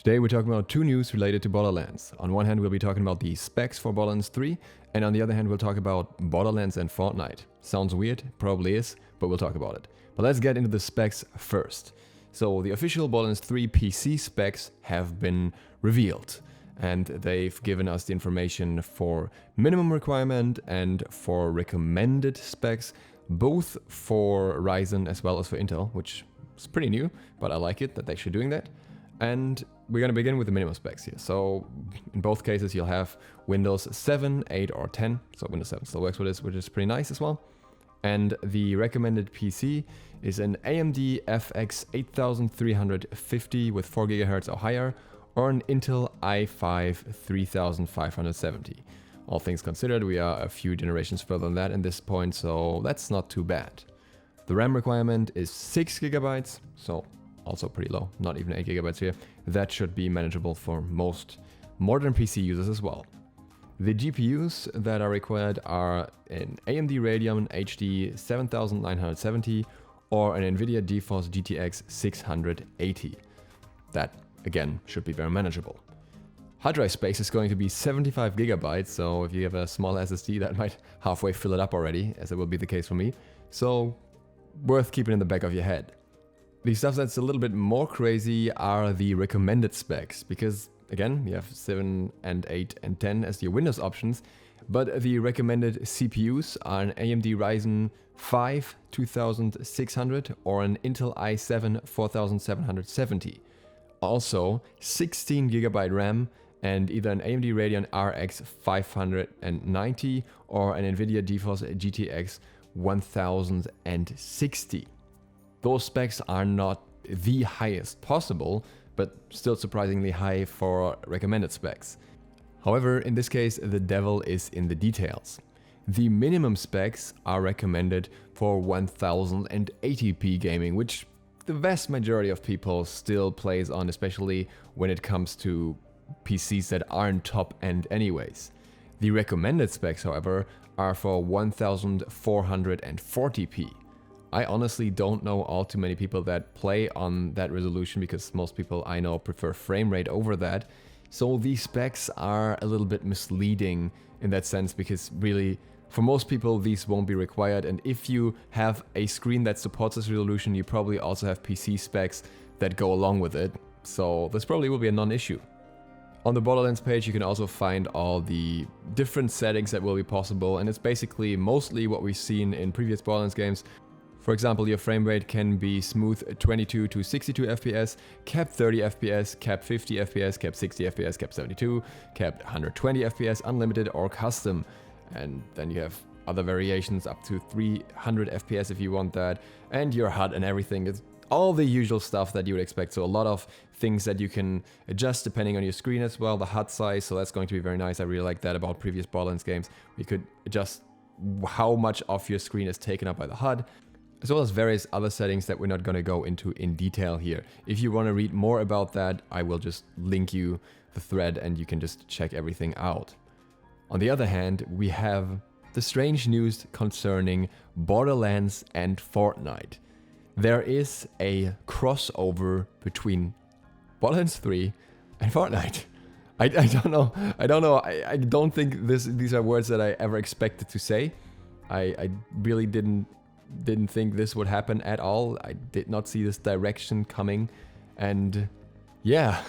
Today we're talking about two news related to Borderlands. On one hand we'll be talking about the specs for Borderlands 3, and on the other hand we'll talk about Borderlands and Fortnite. Sounds weird, probably is, but we'll talk about it. But let's get into the specs first. So the official Borderlands 3 PC specs have been revealed, and they've given us the information for minimum requirement and for recommended specs, both for Ryzen as well as for Intel, which is pretty new, but I like it that they're actually doing that. And we're going to begin with the minimum specs here. So in both cases you'll have Windows 7, 8 or 10. So Windows 7 still works with this, which is pretty nice as well. And the recommended PC is an AMD FX 8350 with 4 GHz or higher, or an Intel i5 3570. All things considered, we are a few generations further than that at this point, so that's not too bad. The RAM requirement is 6 GB, so also pretty low, not even 8 GB here. That should be manageable for most modern PC users as well. The GPUs that are required are an AMD Radeon HD 7970 or an NVIDIA GeForce GTX 680. That, again, should be very manageable. Hard drive space is going to be 75 GB, so if you have a small SSD that might halfway fill it up already, as it will be the case for me. So, worth keeping in the back of your head. The stuff that's a little bit more crazy are the recommended specs, because again, you have 7 and 8 and 10 as your Windows options, but the recommended CPUs are an AMD Ryzen 5 2600 or an Intel i7 4770. Also, 16 GB RAM and either an AMD Radeon RX 590 or an NVIDIA GeForce GTX 1060. Those specs are not the highest possible, but still surprisingly high for recommended specs. However, in this case, the devil is in the details. The minimum specs are recommended for 1080p gaming, which the vast majority of people still plays on, especially when it comes to PCs that aren't top-end anyways. The recommended specs, however, are for 1440p. I honestly don't know all too many people that play on that resolution, because most people I know prefer frame rate over that. So these specs are a little bit misleading in that sense, because really for most people these won't be required, and if you have a screen that supports this resolution you probably also have PC specs that go along with it, so this probably will be a non-issue. On the Borderlands page you can also find all the different settings that will be possible, and it's basically mostly what we've seen in previous Borderlands games. For example, your frame rate can be smooth 22 to 62 FPS, capped 30 FPS, capped 50 FPS, capped 60 FPS, capped 72, capped 120 FPS, unlimited or custom. And then you have other variations up to 300 FPS if you want that, and your HUD and everything. It's all the usual stuff that you would expect. So a lot of things that you can adjust depending on your screen as well. The HUD size, so that's going to be very nice. I really like that about previous Borderlands games. You could adjust how much of your screen is taken up by the HUD, as well as various other settings that we're not going to go into in detail here. If you want to read more about that, I will just link you the thread and you can just check everything out. On the other hand, we have the strange news concerning Borderlands and Fortnite. There is a crossover between Borderlands 3 and Fortnite. I don't know. I don't think these are words that I ever expected to say. I really didn't think this would happen at all. I did not see this direction coming, and yeah,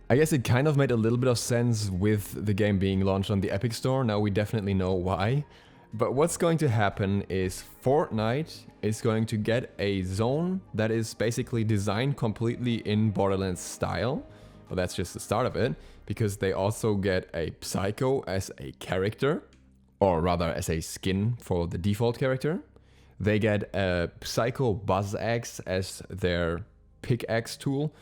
I guess it kind of made a little bit of sense with the game being launched on the Epic Store. Now we definitely know why. But what's going to happen is Fortnite is going to get a zone that is basically designed completely in Borderlands style. Well, that's just the start of it, because they also get a Psycho as a character, or rather as a skin for the default character. They get a Psycho Buzz Axe as their pickaxe tool,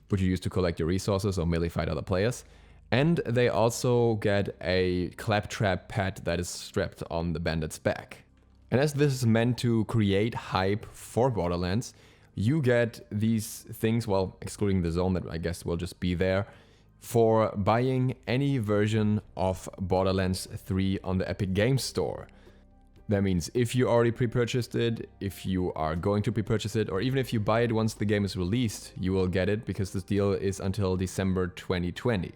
which you use to collect your resources or melee fight other players. And they also get a Claptrap pad that is strapped on the bandit's back. And as this is meant to create hype for Borderlands, you get these things, well, excluding the zone that I guess will just be there, for buying any version of Borderlands 3 on the Epic Games Store. That means if you already pre-purchased it, if you are going to pre-purchase it, or even if you buy it once the game is released, you will get it because this deal is until December 2020.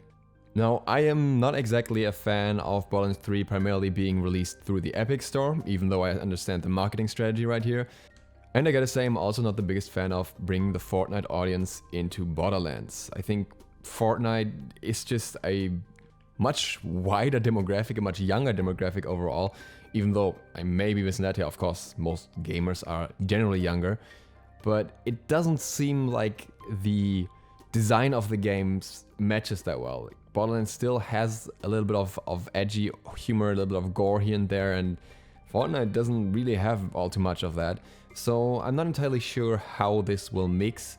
Now, I am not exactly a fan of Borderlands 3 primarily being released through the Epic Store, even though I understand the marketing strategy right here. And I gotta say, I'm also not the biggest fan of bringing the Fortnite audience into Borderlands. I think Fortnite is just a much wider demographic, a much younger demographic overall, even though I may be missing that here. Of course, most gamers are generally younger, but it doesn't seem like the design of the games matches that well. Borderlands still has a little bit of edgy humor, a little bit of gore here and there, and Fortnite doesn't really have all too much of that. So I'm not entirely sure how this will mix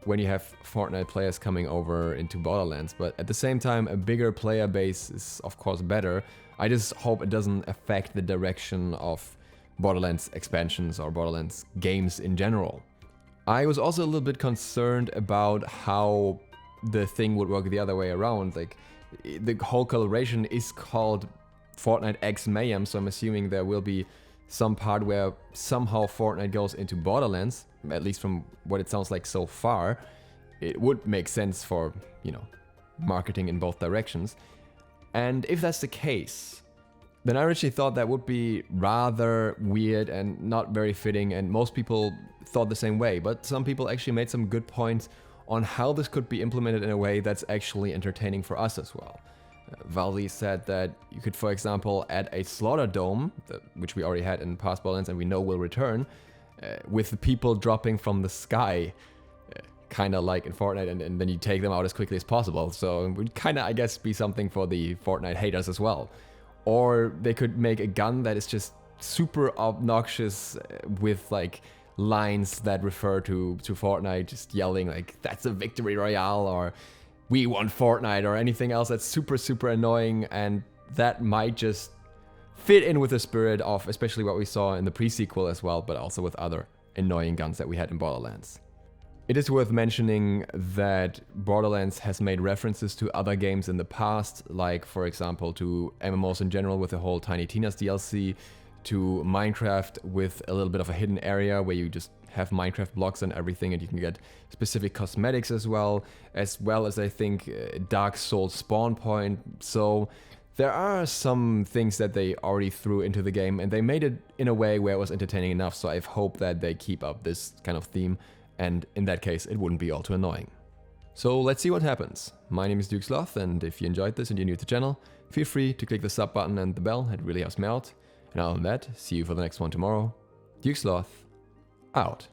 when you have Fortnite players coming over into Borderlands, but at the same time, a bigger player base is of course better. I just hope it doesn't affect the direction of Borderlands expansions or Borderlands games in general. I was also a little bit concerned about how the thing would work the other way around. Like, the whole collaboration is called Fortnite X Mayhem, so I'm assuming there will be some part where somehow Fortnite goes into Borderlands, at least from what it sounds like so far. It would make sense for, you know, marketing in both directions. And if that's the case, then I originally thought that would be rather weird and not very fitting, and most people thought the same way, but some people actually made some good points on how this could be implemented in a way that's actually entertaining for us as well. Valdi said that you could, for example, add a slaughter dome, which we already had in past Borderlands and we know will return, with the people dropping from the sky, kind of like in Fortnite, and then you take them out as quickly as possible. So it would kind of, I guess, be something for the Fortnite haters as well. Or they could make a gun that is just super obnoxious with like lines that refer to Fortnite, just yelling like, that's a victory royale, or we won Fortnite, or anything else that's super annoying, and that might just fit in with the spirit of especially what we saw in the pre-sequel as well, but also with other annoying guns that we had in Borderlands. It is worth mentioning that Borderlands has made references to other games in the past, like for example to MMOs in general with the whole Tiny Tina's DLC, to Minecraft with a little bit of a hidden area where you just have Minecraft blocks and everything, and you can get specific cosmetics as well as I think Dark Souls spawn point. So there are some things that they already threw into the game, and they made it in a way where it was entertaining enough, so I hope that they keep up this kind of theme, and in that case it wouldn't be all too annoying. So let's see what happens. My name is DukeSloth, and if you enjoyed this and you're new to the channel, feel free to click the sub button and the bell, it really helps me out. And other than that, see you for the next one tomorrow. DukeSloth, out.